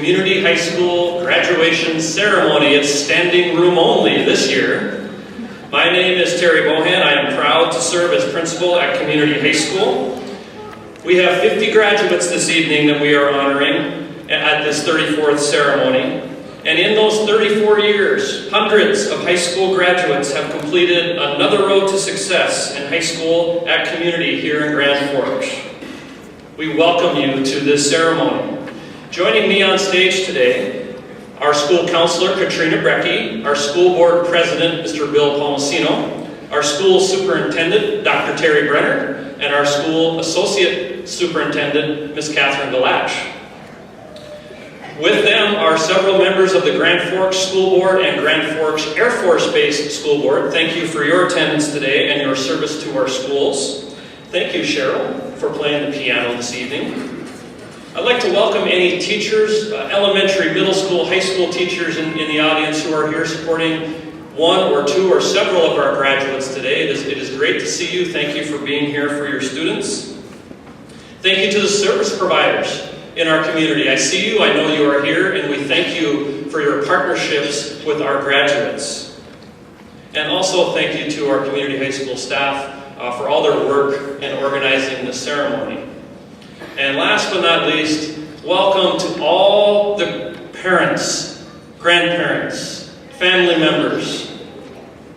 Community High School graduation ceremony. It's standing room only this year. My name is Terry Bohan. I am proud to serve as principal at Community High School. We have 50 graduates this evening that we are honoring at this 34th ceremony. And in those 34 years, hundreds of high school graduates have completed another road to success in high school at Community here in Grand Forks. We welcome you to this ceremony. Joining me on stage today, our school counselor, Katrina Brecky, our school board president, Mr. Bill Palmasino, our school superintendent, Dr. Terry Brenner, and our school associate superintendent, Ms. Catherine Galach. With them are several members of the Grand Forks School Board and Grand Forks Air Force Base School Board. Thank you for your attendance today and your service to our schools. Thank you, Cheryl, for playing the piano this evening. I'd like to welcome any teachers, elementary, middle school, high school teachers in the audience who are here supporting one or two or several of our graduates today. It is great to see you. Thank you for being here for your students. Thank you to the service providers in our community. I see you, I know you are here, and we thank you for your partnerships with our graduates. And also thank you to our community high school staff for all their work in organizing the ceremony. And last but not least, welcome to all the parents, grandparents, family members,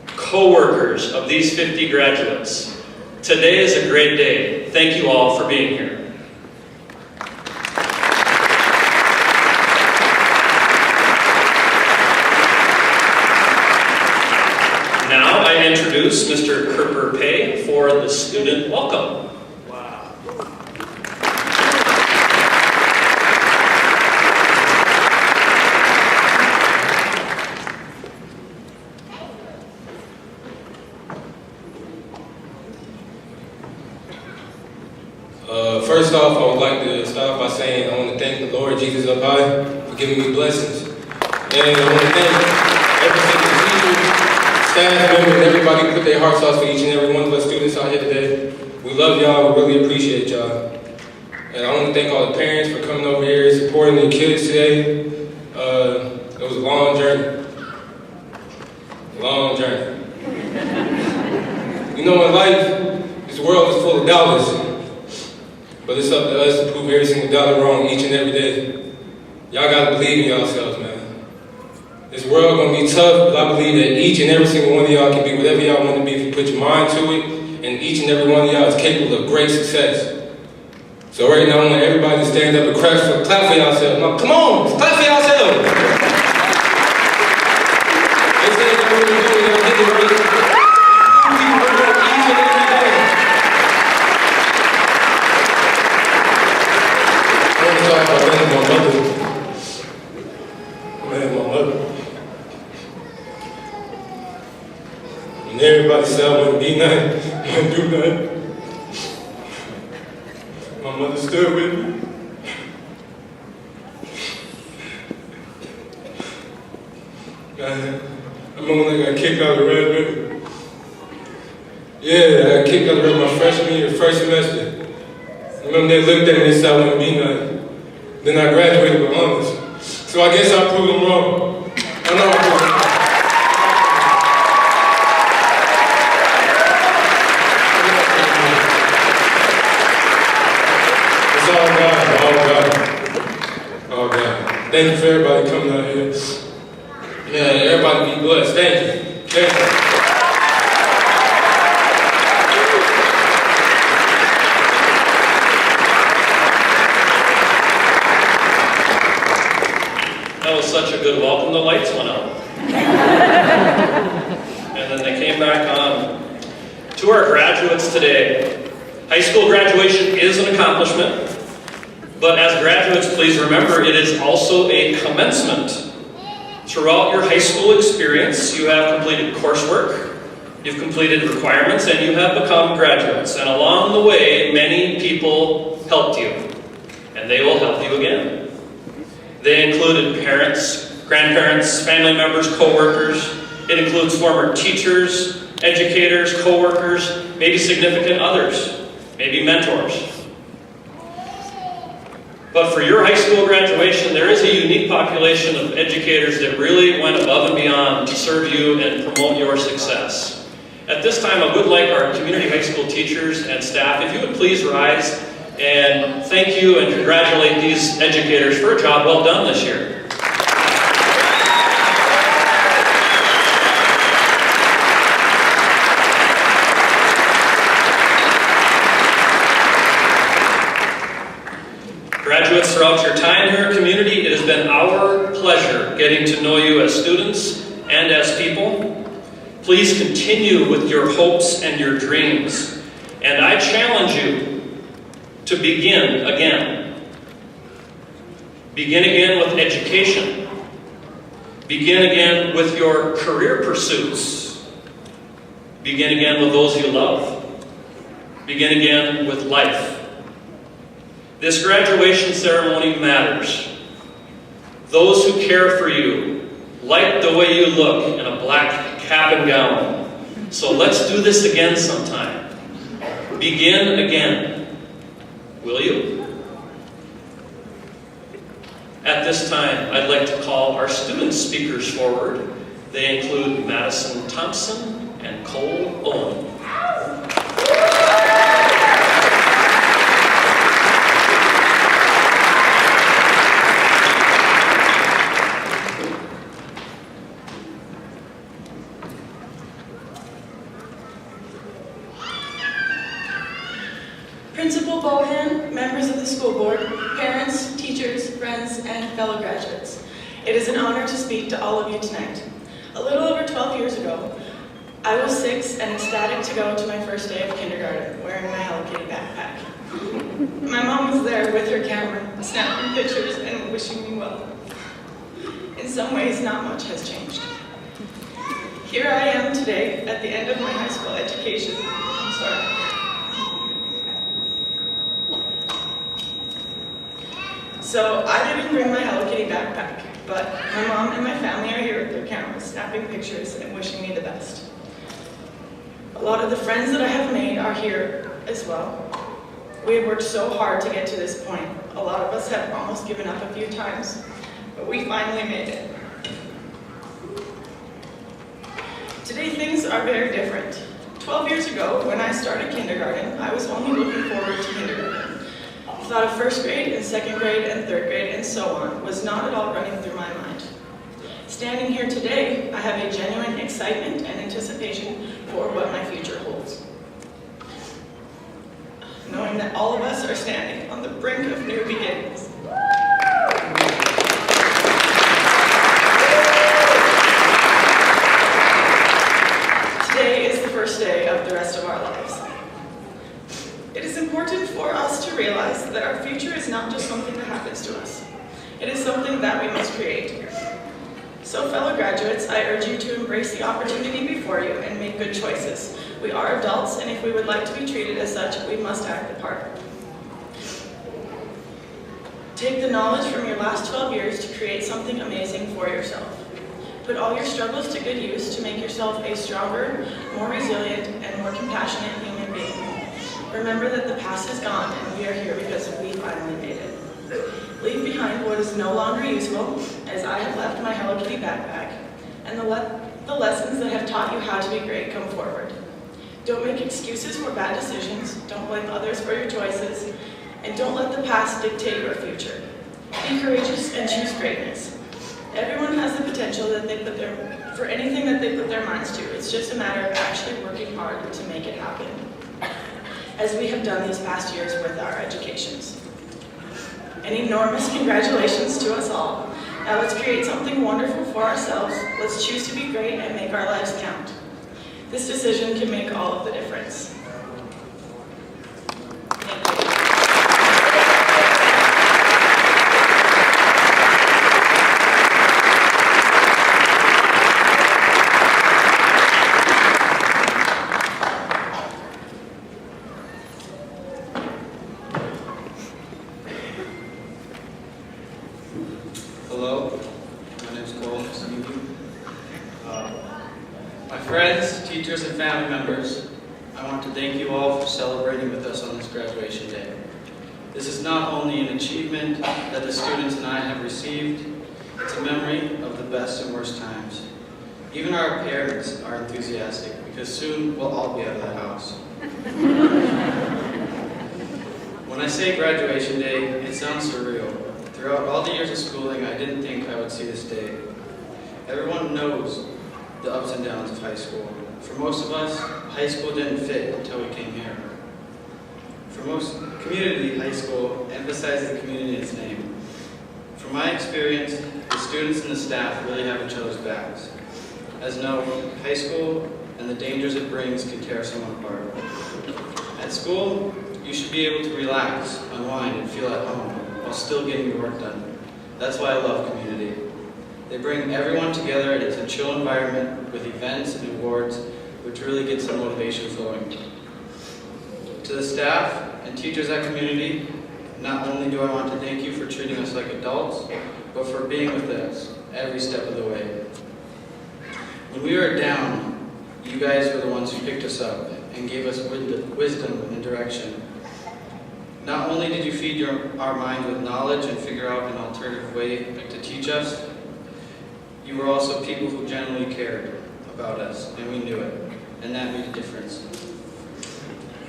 co-workers of these 50 graduates. Today is a great day. Thank you all for being here. Now I introduce Mr. Kerper Pay for the student welcome. Wow. First off, I would like to start by saying I want to thank the Lord Jesus up high for giving me blessings. And I want to thank every single teacher, staff members, everybody who put their hearts out for each and every one of us students out here today. We love y'all, we really appreciate y'all. And I want to thank all the parents for coming over here and supporting their kids today. It was a long journey. Long journey. You know, in life, this world is full of doubters. But it's up to us to prove every single dollar wrong each and every day. Y'all gotta believe in yourselves, man. This world gonna be tough, but I believe that each and every single one of y'all can be whatever y'all want to be if you put your mind to it, and each and every one of y'all is capable of great success. So right now I want everybody to stand up and clap for yourselves. Now, come on, clap for yourselves. They say that we're doing it, get it right. And everybody said I wouldn't be nothing, I wouldn't do nothing. My mother stood with me. I remember when I got kicked out of Red River. Yeah, I got kicked out of Red my freshman year, first semester. I remember they looked at me and said I wouldn't be nothing. Then I graduated with honors. So I guess I proved them wrong. I know I proved them wrong. It's all God, all God. Thank you for everybody coming out here. Yeah, everybody be blessed. Thank you. Thank you. That was such a good welcome, the lights went out. And then they came back on. To our graduates today, high school graduation is an accomplishment, but as graduates, please remember it is also a commencement. Throughout your high school experience, you have completed coursework, you've completed requirements, and you have become graduates. And along the way, many people helped you, and they will help you again. They included parents, grandparents, family members, co-workers. It includes former teachers, educators, co-workers, maybe significant others, maybe mentors. But for your high school graduation, there is a unique population of educators that really went above and beyond to serve you and promote your success. At this time, I would like our community high school teachers and staff, if you would please rise and thank you and congratulate these educators for a job well done this year. Graduates, throughout your time here at Community, it has been our pleasure getting to know you as students and as people. Please continue with your hopes and your dreams. And I challenge you to begin again. Begin again with education. Begin again with your career pursuits. Begin again with those you love. Begin again with life. This graduation ceremony matters. Those who care for you like the way you look in a black cap and gown. So let's do this again sometime. Begin again. Will you? At this time, I'd like to call our student speakers forward. They include Madison Thompson and Cole Owen. Principal Bohan, members of the school board, parents, teachers, friends, and fellow graduates. It is an honor to speak to all of you tonight. A little over 12 years ago, I was 6 and ecstatic to go to my first day of kindergarten wearing my Hello Kitty backpack. My mom was there with her camera, snapping pictures and wishing me well. In some ways, not much has changed. Here I am today at the end of my high school education. I'm sorry. So I didn't bring my Hello Kitty backpack, but my mom and my family are here with their cameras, snapping pictures and wishing me the best. A lot of the friends that I have made are here as well. We have worked so hard to get to this point. A lot of us have almost given up a few times, but we finally made it. Today things are very different. 12 years ago, when I started kindergarten, I was only looking forward to kindergarten. The thought of first grade and second grade and third grade and so on was not at all running through my mind. Standing here today, I have a genuine excitement and anticipation for what my future holds. Knowing that all of us are standing on the brink of new beginnings. Today is the first day of the rest of our lives. It is important for us to realize that our future is not just something that happens to us. It is something that we must create. So fellow graduates, I urge you to embrace the opportunity before you and make good choices. We are adults, and if we would like to be treated as such, we must act the part. Take the knowledge from your last 12 years to create something amazing for yourself. Put all your struggles to good use to make yourself a stronger, more resilient, and more compassionate human being. Remember that the past is gone, and we are here because we finally made it. Leave behind what is no longer useful, as I have left my Hello Kitty backpack, and the lessons that have taught you how to be great come forward. Don't make excuses for bad decisions, don't blame others for your choices, and don't let the past dictate your future. Be courageous and choose greatness. Everyone has the potential that for anything that they put their minds to. It's just a matter of actually working hard to make it happen, as we have done these past years with our educations. An enormous congratulations to us all. Now let's create something wonderful for ourselves. Let's choose to be great and make our lives count. This decision can make all of the difference. Thank you. Hello, my name is Cole. Nice to meet you. My friends, teachers, and family members, I want to thank you all for celebrating with us on this graduation day. This is not only an achievement that the students and I have received, it's a memory of the best and worst times. Even our parents are enthusiastic because soon we'll all be out of the house. When I say graduation day, it sounds surreal. Throughout all the years of schooling, I didn't think I would see this day. Everyone knows the ups and downs of high school. For most of us, high school didn't fit until we came here. For most, community high school emphasizes the community in its name. From my experience, the students and the staff really have each other's backs. As you know, high school and the dangers it brings can tear someone apart. At school, you should be able to relax, unwind, and feel at home while still getting your work done. That's why I love community. They bring everyone together and it's a chill environment with events and awards, which really gets the motivation flowing. To the staff and teachers at community, not only do I want to thank you for treating us like adults, but for being with us every step of the way. When we were down, you guys were the ones who picked us up and gave us wisdom and direction. Not only did you feed our mind with knowledge and figure out an alternative way to teach us, you were also people who genuinely cared about us, and we knew it, and that made a difference.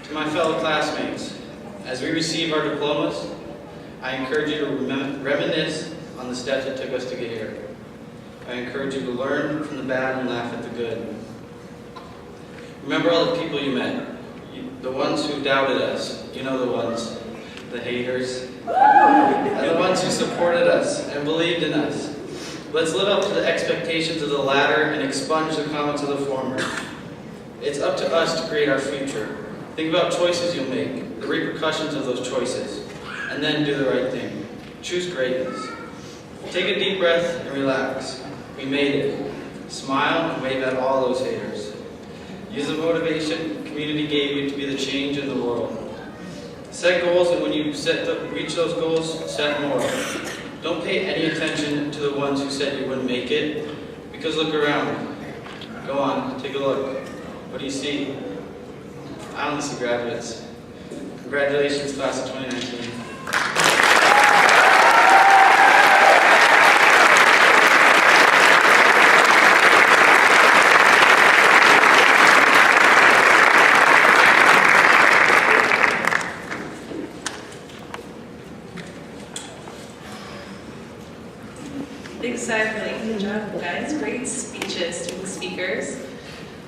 To my fellow classmates, as we receive our diplomas, I encourage you to reminisce on the steps it took us to get here. I encourage you to learn from the bad and laugh at the good. Remember all the people you met, the ones who doubted us, you know the ones, the haters, and the ones who supported us and believed in us. Let's live up to the expectations of the latter and expunge the comments of the former. It's up to us to create our future. Think about choices you'll make, the repercussions of those choices, and then do the right thing. Choose greatness. Take a deep breath and relax. We made it. Smile and wave at all those haters. Use the motivation community gave you to be the change in the world. Set goals, and when you reach those goals, set more. Don't pay any attention to the ones who said you wouldn't make it, because look around. Go on, take a look. What do you see? I only see graduates. Congratulations, class of 2019. Exactly. Good job, guys. Great speeches to the speakers.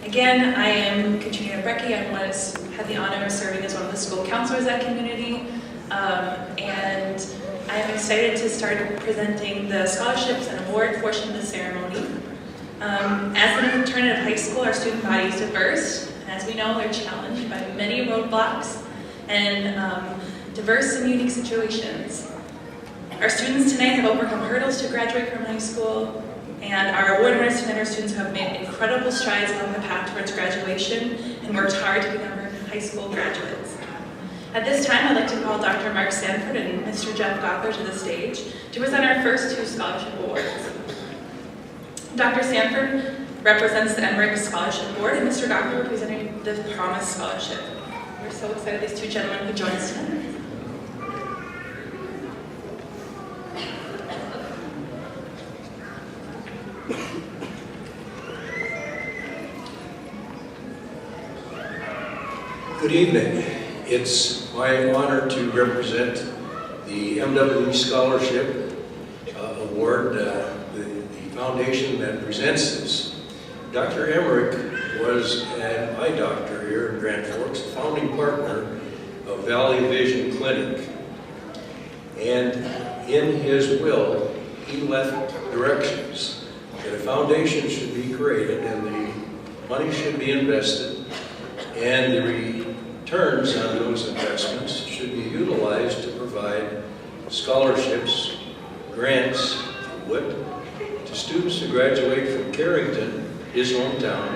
Again, I am Katrina Brecky. I had the honor of serving as one of the school counselors at Community. And I am excited to start presenting the scholarships and award portion of the ceremony. As an alternative high school, our student body is diverse. And as we know, they're challenged by many roadblocks and diverse and unique situations. Our students tonight have overcome hurdles to graduate from high school, and our award winners tonight are students who have made incredible strides along the path towards graduation and worked hard to become high school graduates. At this time, I'd like to call Dr. Mark Sanford and Mr. Jeff Gothler to the stage to present our first two scholarship awards. Dr. Sanford represents the Emmerich Scholarship Board, and Mr. Gothler representing the Promise Scholarship. We're so excited these two gentlemen could join us tonight. Good evening. It's my honor to represent the MWE Scholarship Award, the foundation that presents this. Dr. Emmerich was an eye doctor here in Grand Forks, a founding partner of Valley Vision Clinic. And in his will, he left directions that a foundation should be created and the money should be invested and the returns on those investments should be utilized to provide scholarships, grants, to students who graduate from Carrington, his hometown,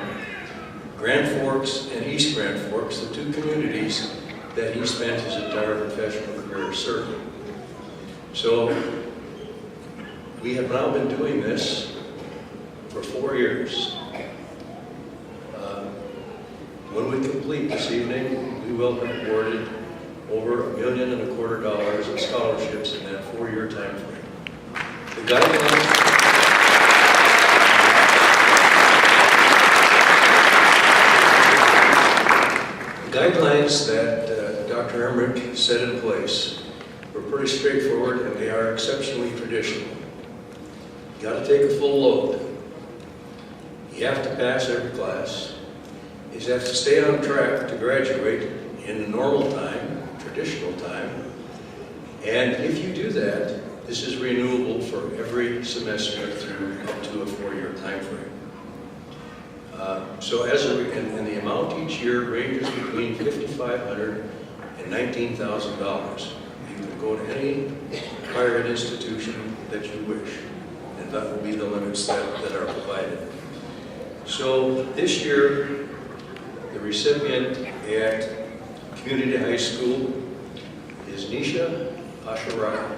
Grand Forks and East Grand Forks, the two communities that he spent his entire professional career serving. So we have now been doing this for 4 years. When we complete this evening, we will have awarded over $1.25 million in scholarships in that 4-year time frame. The guidelines that Dr. Emmerich set in place were pretty straightforward, and they are exceptionally traditional. You got to take a full load. You have to pass every class. You have to stay on track to graduate in the normal time, traditional time. And if you do that, this is renewable for every semester through up to a 4-year time frame. And the amount each year ranges between $5,500 and $19,000. You can go to any higher ed institution that you wish, and that will be the limits that are provided. So this year, the recipient at Community High School is Nisha Asharaya.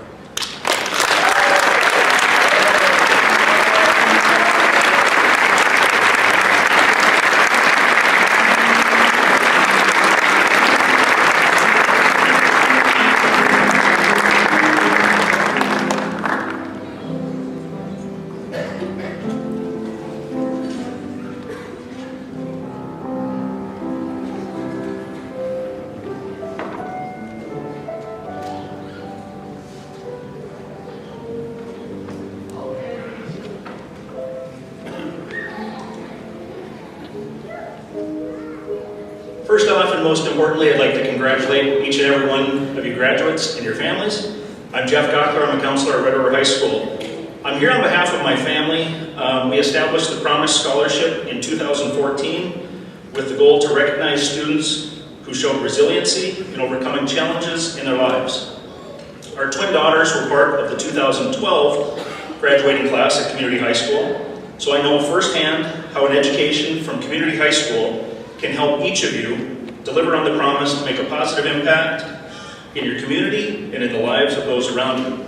First off, and most importantly, I'd like to congratulate each and every one of you graduates and your families. I'm Jeff Gockler. I'm a counselor at Red River High School. I'm here on behalf of my family. We established the Promise Scholarship in 2014 with the goal to recognize students who showed resiliency in overcoming challenges in their lives. Our twin daughters were part of the 2012 graduating class at Community High School, so I know firsthand how an education from Community High School can help each of you deliver on the promise to make a positive impact in your community and in the lives of those around you.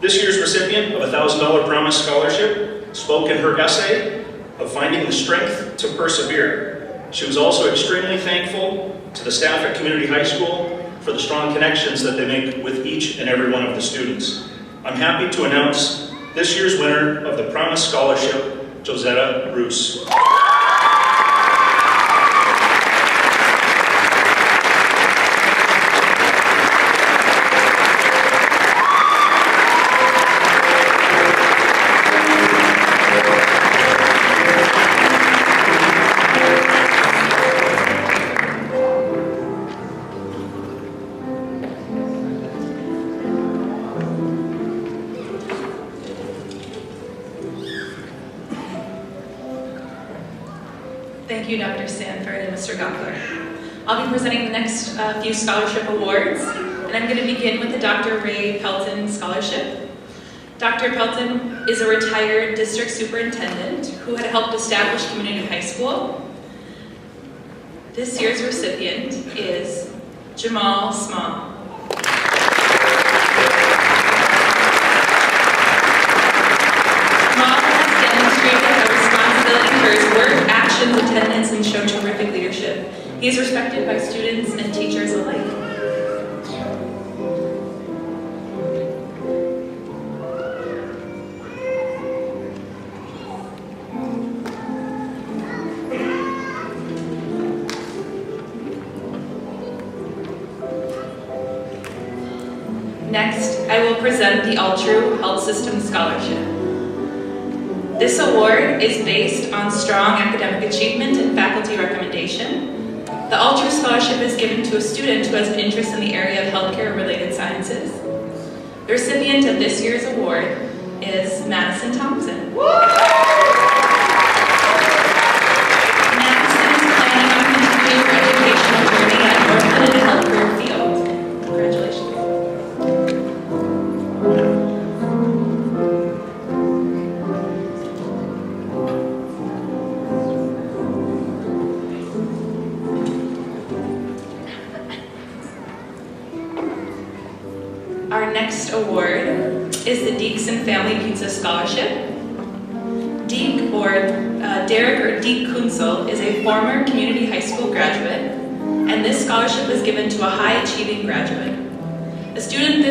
This year's recipient of a $1,000 Promise Scholarship spoke in her essay of finding the strength to persevere. She was also extremely thankful to the staff at Community High School for the strong connections that they make with each and every one of the students. I'm happy to announce this year's winner of the Promise Scholarship, Josetta Bruce. Thank you, Dr. Sanford and Mr. Gockler. I'll be presenting the next few scholarship awards, and I'm going to begin with the Dr. Ray Pelton Scholarship. Dr. Pelton is a retired district superintendent who had helped establish Community High School. This year's recipient is Jamal Small. Jamal has demonstrated a responsibility for his work, actions, attendance, and shown terrific leadership. He is respected by students and teachers alike. Next, I will present the Altru Health System Scholarship. This award is based on strong academic achievement and faculty recommendation. The Altru Scholarship is given to a student who has an interest in the area of healthcare-related sciences. The recipient of this year's award is Madison Thompson. Madison is planning on continuing her educational journey at Northland in the healthcare field. Congratulations. Our next award is the Deekson Family Pizza Scholarship. Derek Kunzel is a former Community High School graduate and this scholarship is given to a high-achieving graduate. A student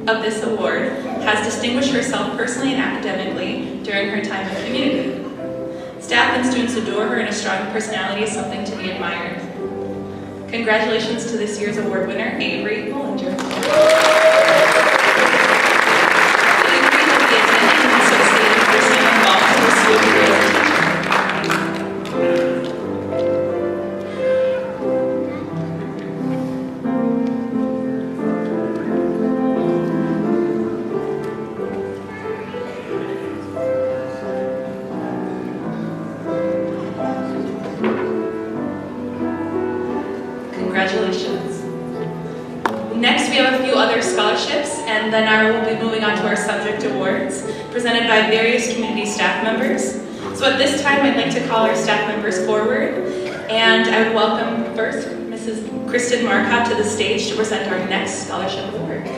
of this award has distinguished herself personally and academically during her time in community. Staff and students adore her, and a strong personality is something to be admired. Congratulations to this year's award winner, Avery Bollinger. Avery will be attending an associated person involved in the school career. Congratulations. Next, we have a few other scholarships, and then we'll be moving on to our subject awards, presented by various community staff members. So at this time, I'd like to call our staff members forward, and I would welcome first Mrs. Kristen Marcotte to the stage to present our next scholarship award.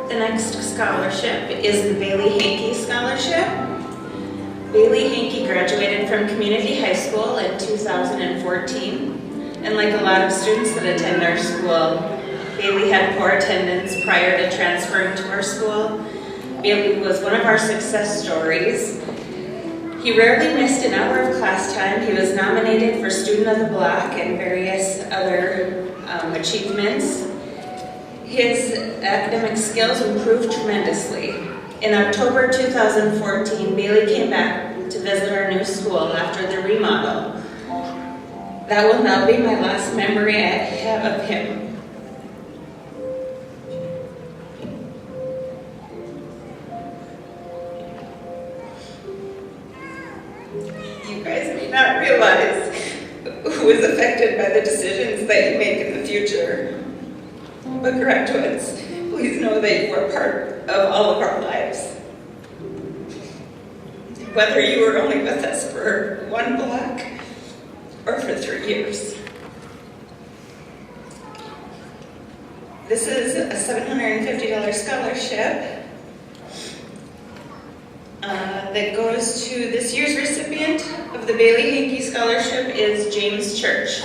The next scholarship is the Bailey Hankey Scholarship. Bailey Hankey graduated from Community High School in 2014, and like a lot of students that attend our school, Bailey had poor attendance prior to transferring to our school. Bailey was one of our success stories. He rarely missed an hour of class time. He was nominated for Student of the Block and various other achievements. His academic skills improved tremendously. In October 2014, Bailey came back to visit our new school after the remodel. That will now be my last memory I have of him. You guys may not realize who is affected by the decisions that you make in the future. But graduates, please know that you are part of all of our lives. Whether you were only with us for one block or for 3 years. This is a $750 scholarship that goes to this year's recipient of the Bailey Hankey Scholarship is James Church.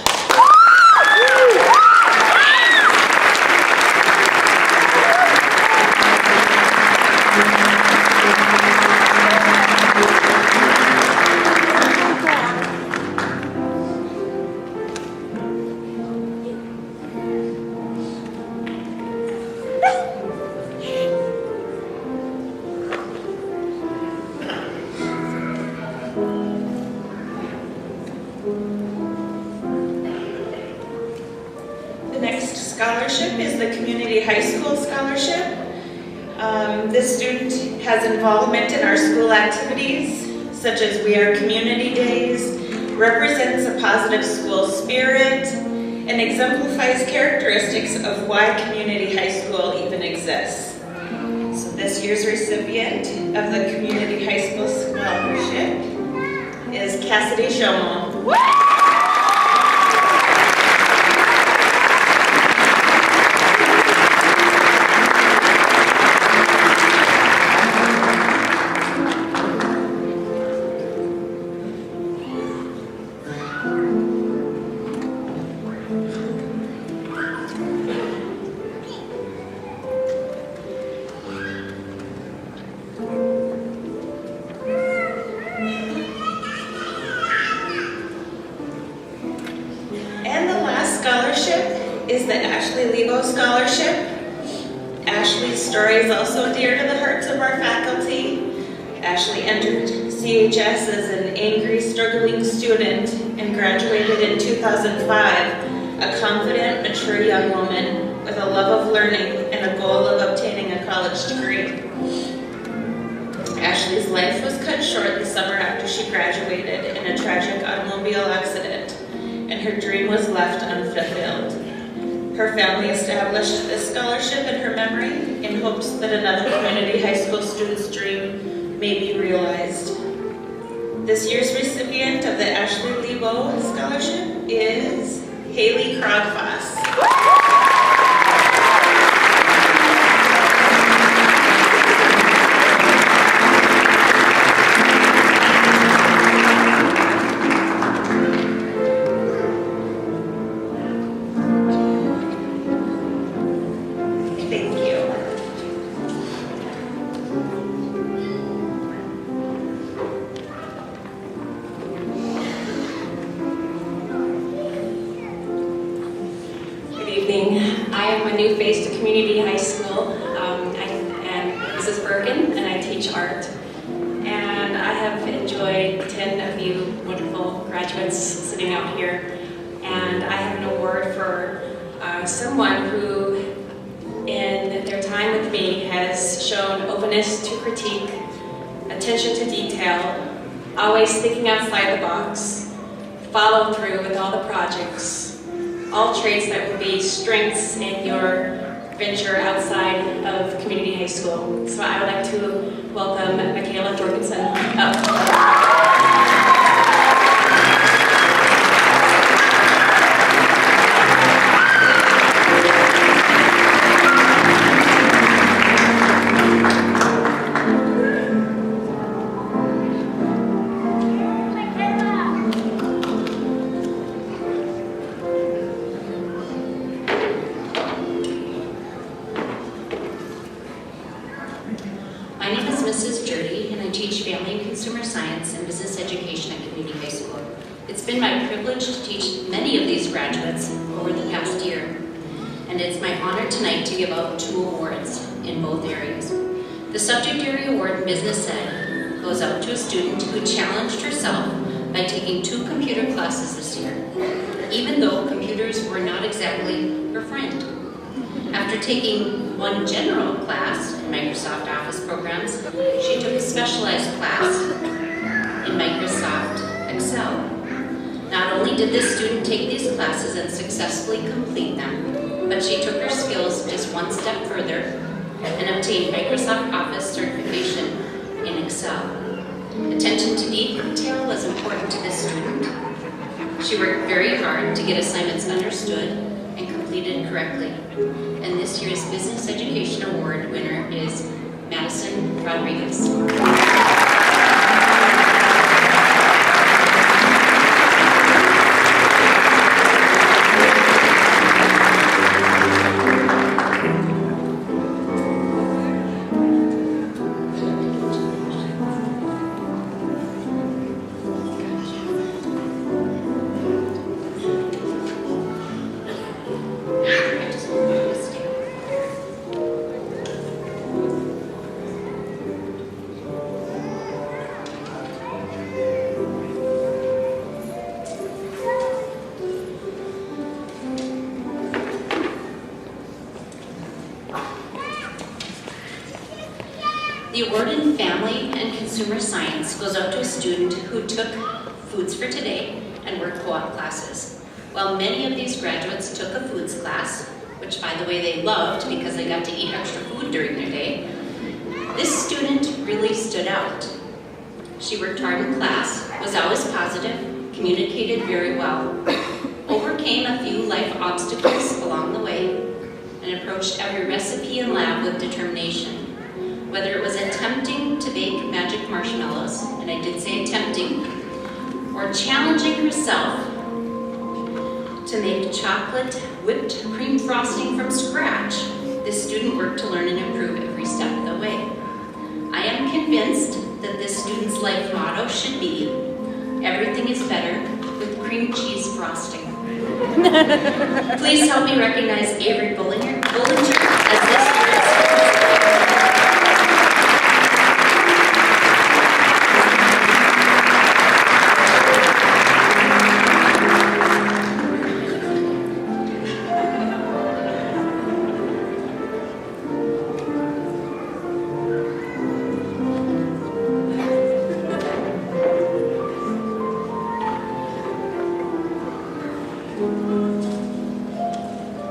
The next scholarship is the Community High School Scholarship. This student has involvement in our school activities, such as We Are Community Days, represents a positive school spirit, and exemplifies characteristics of why community high school even exists. So this year's recipient of the Community High School Scholarship is Cassidy Shomo. Scholarship is the Ashley Lebo Scholarship. Ashley's story is also dear to the hearts of our faculty. Ashley entered CHS as an angry, struggling student and graduated in 2005, a confident, mature young woman with a love of learning and a goal of obtaining a college degree. Ashley's life was cut short the summer after she graduated in a tragic automobile accident, and her dream was left unfulfilled. Her family established this scholarship in her memory in hopes that another community high school student's dream may be realized. This year's recipient of the Ashley Lebo Scholarship is Haley Krogfoss. Thank you. Good evening. I am a new face to Community High School. I am Mrs. Bergen, and I teach art. And I have enjoyed 10 of you wonderful graduates sitting out here. And I have an award for someone who, in their time with me, has shown openness to critique, attention to detail, always thinking outside the box, follow through with all the projects, all traits that will be strengths in your venture outside of Community High School. So I would like to welcome Michaela Jorgensen up. My name is Mrs. Jurdy, and I teach Family and Consumer Science and Business Education at Community High School. It's been my privilege to teach many of these graduates over the past year, and it's my honor tonight to give out 2 awards in both areas. The Subject Area Award in Business Ed goes out to a student who challenged herself by taking 2 computer classes this year, even though computers were not exactly her friend. After taking 1 general class in Microsoft Office programs, she took a specialized class in Microsoft Excel. Not only did this student take these classes and successfully complete them, but she took her skills just 1 step further and obtained Microsoft Office certification in Excel. Attention to detail was important to this student. She worked very hard to get assignments understood and completed correctly. And this year's Business Education Award winner is Madison Rodriguez. The award in Family and Consumer Science goes out to a student who took Foods for Today and Work Co-op classes. While many of these graduates took a foods class, which by the way they loved because they got to eat extra food during their day, this student really stood out. She worked hard in class, was always positive, communicated very well, overcame a few life obstacles along the way, and approached every recipe in lab with determination. Whether it was attempting to bake magic marshmallows, and I did say attempting, or challenging herself to make chocolate whipped cream frosting from scratch, this student worked to learn and improve every step of the way. I am convinced that this student's life motto should be, everything is better with cream cheese frosting. Please help me recognize Avery Bullinger as this year's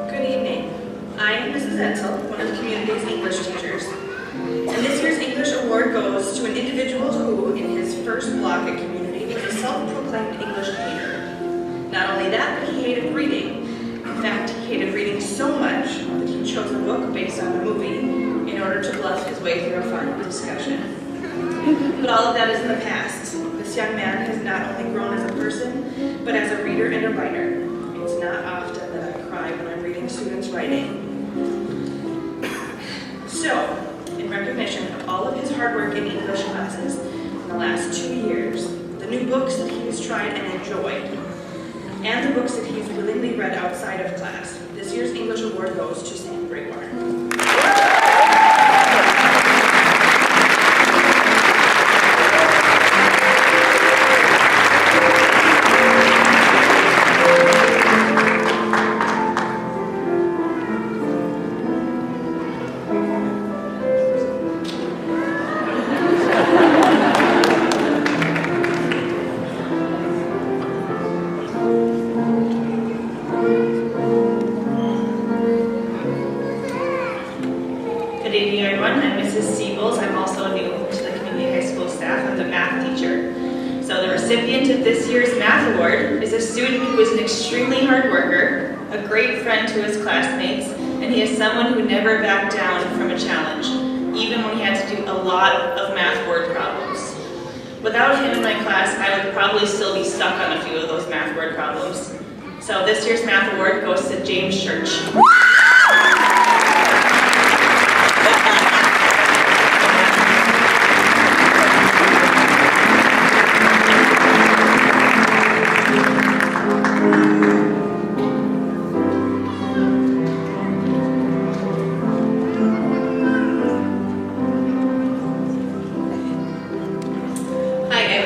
Good evening. I am Mrs. Edsel, one of the community's English teachers. And this year's English award goes to an individual who, in his first block at Community, was a self-proclaimed English hater. Not only that, but he hated reading. so much that he chose a book based on a movie in order to bluff his way through a fun discussion. But all of that is in the past. This young man has not only grown as a person, but as a reader and a writer. It's not often that I cry when I'm reading students' writing. So, in recognition of all of his hard work in English classes in the last 2 years, the new books that he's tried and enjoyed, and the books that he's willingly read outside of class, this year's English Award goes to Sam Gregoire. Good evening, everyone. I'm Mrs. Siebels. I'm also new to the community high school staff. I'm the math teacher. So the recipient of this year's math award is a student who is an extremely hard worker, a great friend to his classmates, and he is someone who never backed down from a challenge, even when he had to do a lot of math word problems. Without him in my class, I would probably still be stuck on a few of those math word problems. So this year's math award goes to James Church.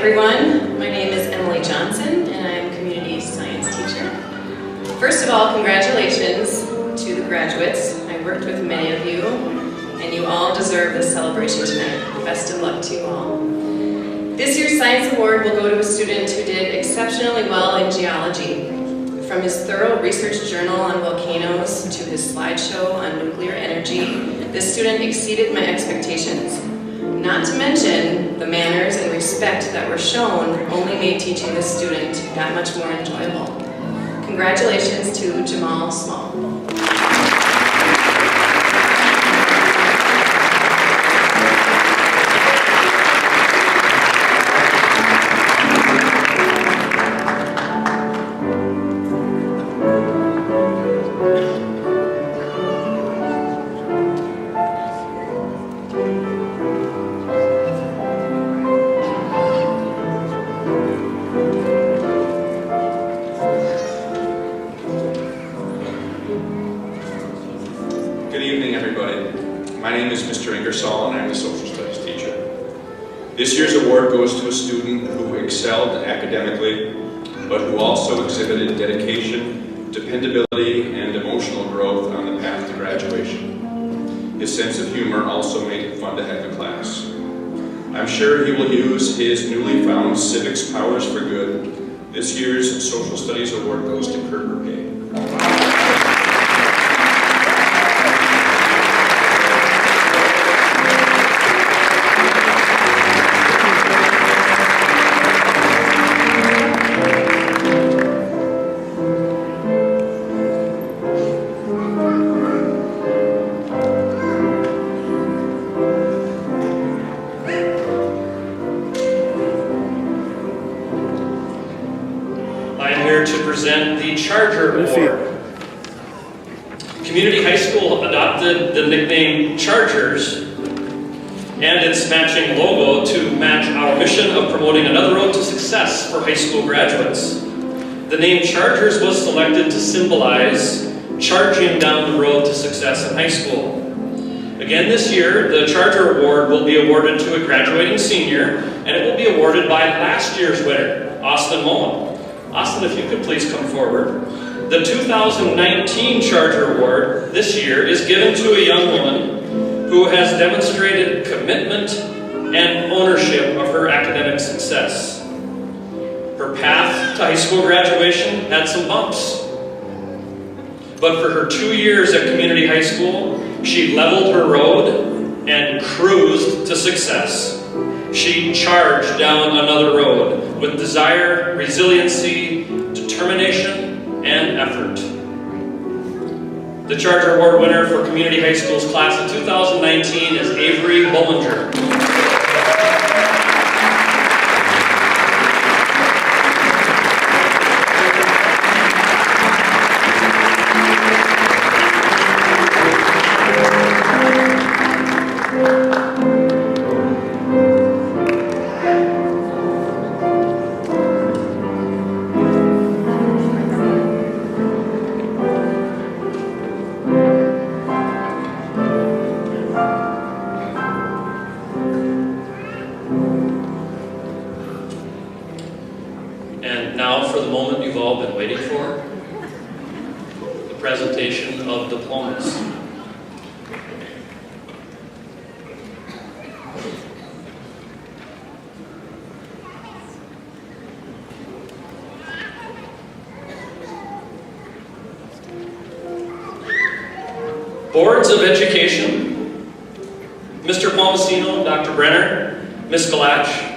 Everyone, my name is Emily Johnson and I'm a community science teacher. First of all, congratulations to the graduates. I worked with many of you and you all deserve this celebration tonight. Best of luck to you all. This year's science award will go to a student who did exceptionally well in geology. From his thorough research journal on volcanoes to his slideshow on nuclear energy, this student exceeded my expectations. Not to mention, the manners and respect that were shown only made teaching this student that much more enjoyable. Congratulations to Jamal Small. Good evening, everybody. My name is Mr. Ingersoll, and I'm a social studies teacher. This year's award goes to a student who excelled academically, but who also exhibited dedication, dependability, and emotional growth on the path to graduation. His sense of humor also made it fun to have in class. I'm sure he will use his newly found civics powers for good. This year's social studies award goes to Kurt Burpay. To present the Charger Award. Community High School adopted the nickname Chargers and its matching logo to match our mission of promoting another road to success for high school graduates. The name Chargers was selected to symbolize charging down the road to success in high school. Again this year, the Charger Award will be awarded to a graduating senior, and it will be awarded by last year's winner, Austin Mullen. Austin, if you could please come forward. The 2019 Charger Award this year is given to a young woman who has demonstrated commitment and ownership of her academic success. Her path to high school graduation had some bumps. But for her 2 years at community high school, she leveled her road and cruised to success. She charged down another road with desire, resiliency, determination, and effort. The Charger Award winner for Community High School's class of 2019 is Avery Bollinger. And now for the moment you've all been waiting for, the presentation of diplomas. Boards of Education, Mr. Palmasino, Dr. Brenner, Ms. Galach.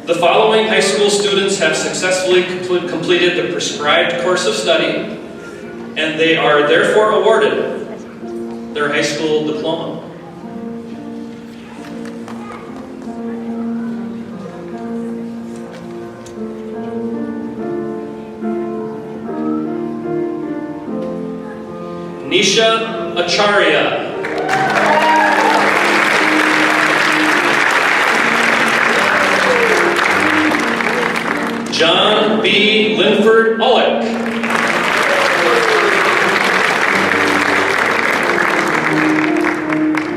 The following high school students have successfully completed the prescribed course of study, and they are therefore awarded their high school diploma. Nisha Acharya. John B. Linford Ullick.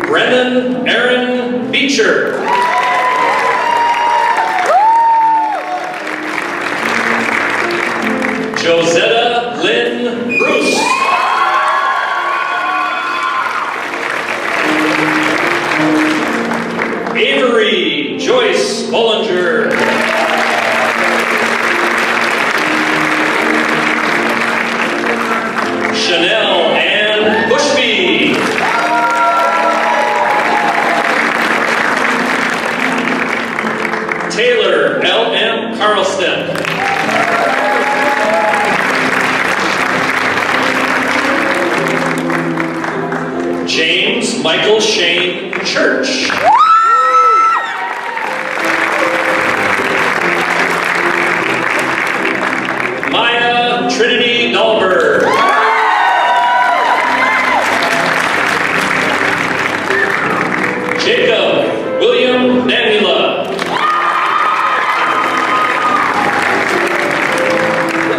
Brennan Aaron Beecher. Josetta Lynn Bruce. Avery Joyce Bollinger. Chanel Ann Bushby. Taylor L.M. Carlston. James Michael Shane Church. Maya Trinity Dahlberg. Jacob William Namula.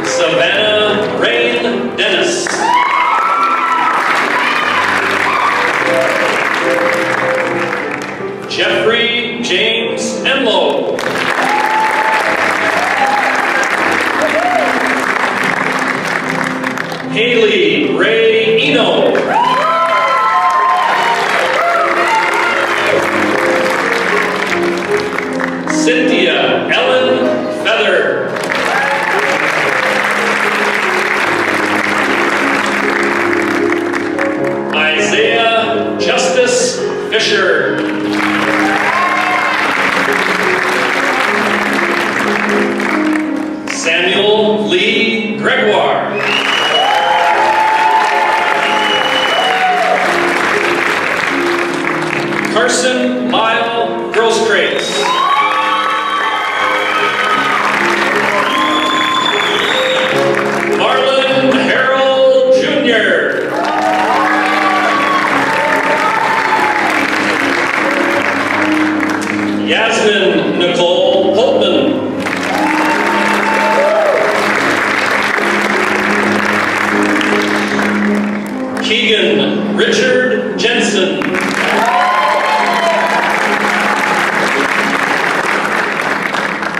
Savannah Rain Dennis. Jeffrey James Enlow. Haley Ray Eno. Cynthia Ellen Feather. Isaiah Justice Fisher. Samuel Lee Gregoire. Carson Lyle Grosstraits. Marlon Harold Jr. Yasmin Nicole Holtman. Keegan Richard Jensen.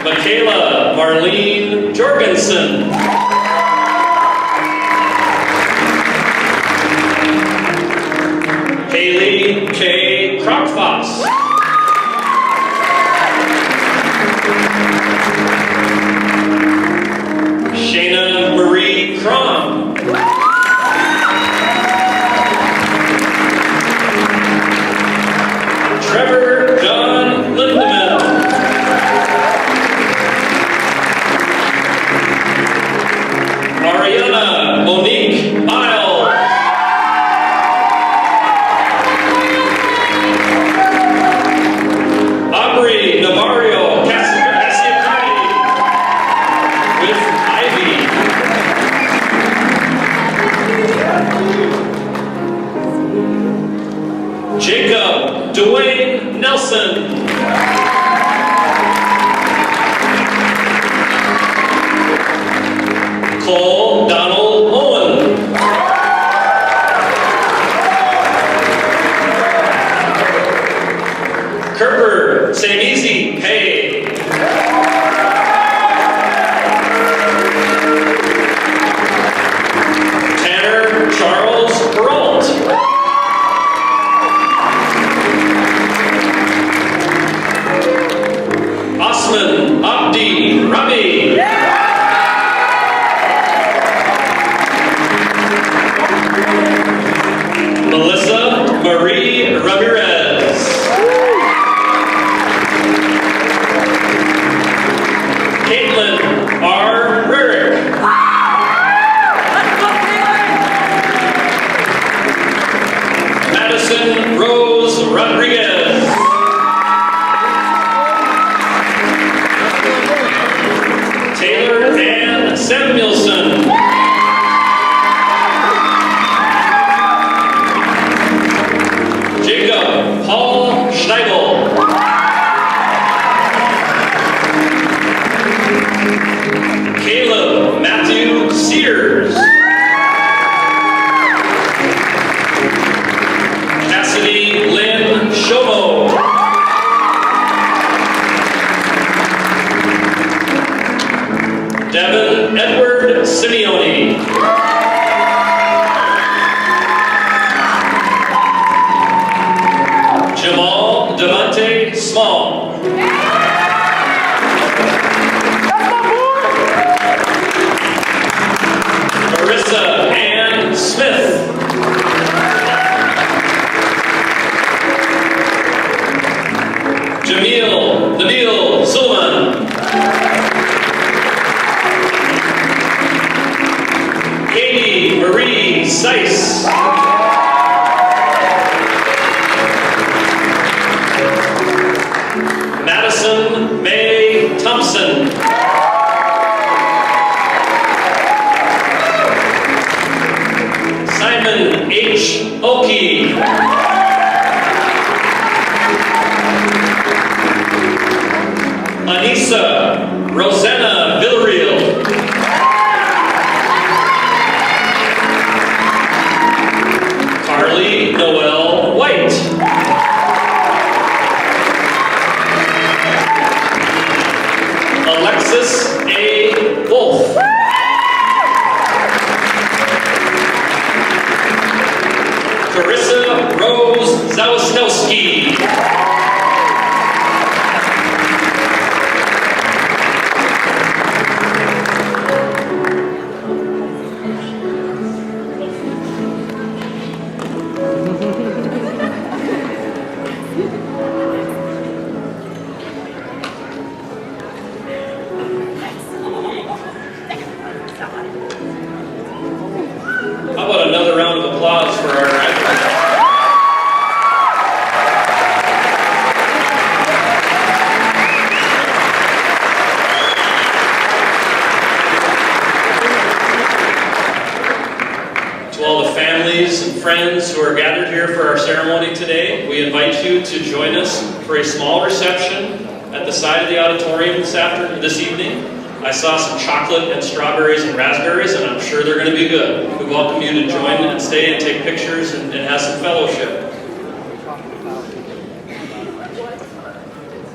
Michaela Marlene Jorgensen. Haley K. Crockfoss. Shayna Marie Crom. Trevor John Lindemann. Ariana Monique Miles. Nelson. Cole Donald Owen. Kerber Samezi Pay. Tanner Charles Peralt. Osman Abdi Rabi. Melissa Marie Ramirez. Caitlin R. Rurick. Madison Rose Rodriguez. Taylor Ann Samuelson. Jacob Paul Schneibel. Caleb Matthew Sears. Cassidy Lynn Shomo. Devin Edward Simeone. Jamal Devante Small. Marissa Ann Smith. Jamil Nabil Sulman. Katie Marie Seiss. Madison May Thompson. Simon H. Oki. Anissa Rosanna Villarreal. Carly Noel White. Alexis A. Wolf. Carissa Rose Zawistowski. How about another round of applause for our graduates? To all the families and friends who are gathered here for our ceremony today, we invite you to join us for a small reception at the side of the auditorium this evening. I saw some chocolate and strawberries and raspberries, and I'm sure they're going to be good. We welcome you to join and stay and take pictures and have some fellowship.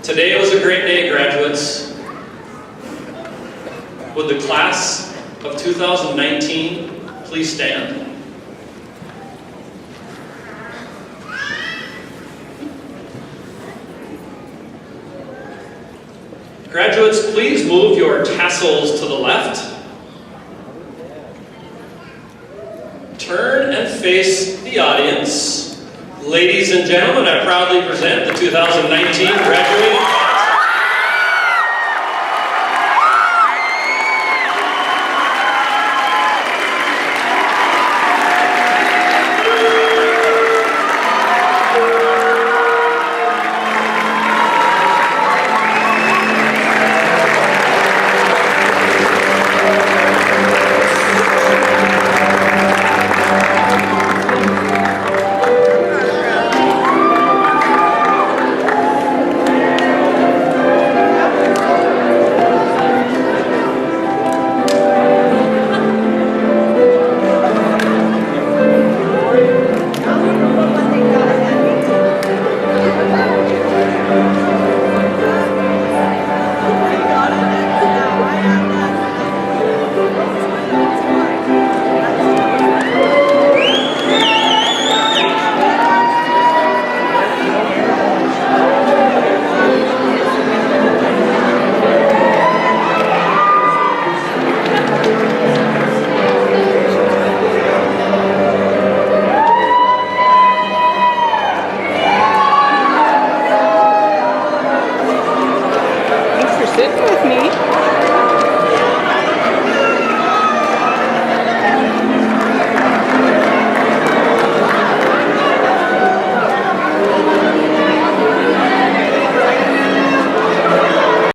Today was a great day, graduates. Would the class of 2019 please stand? Graduates, please move your tassels to the left. Turn and face the audience. Ladies and gentlemen, I proudly present the 2019 graduating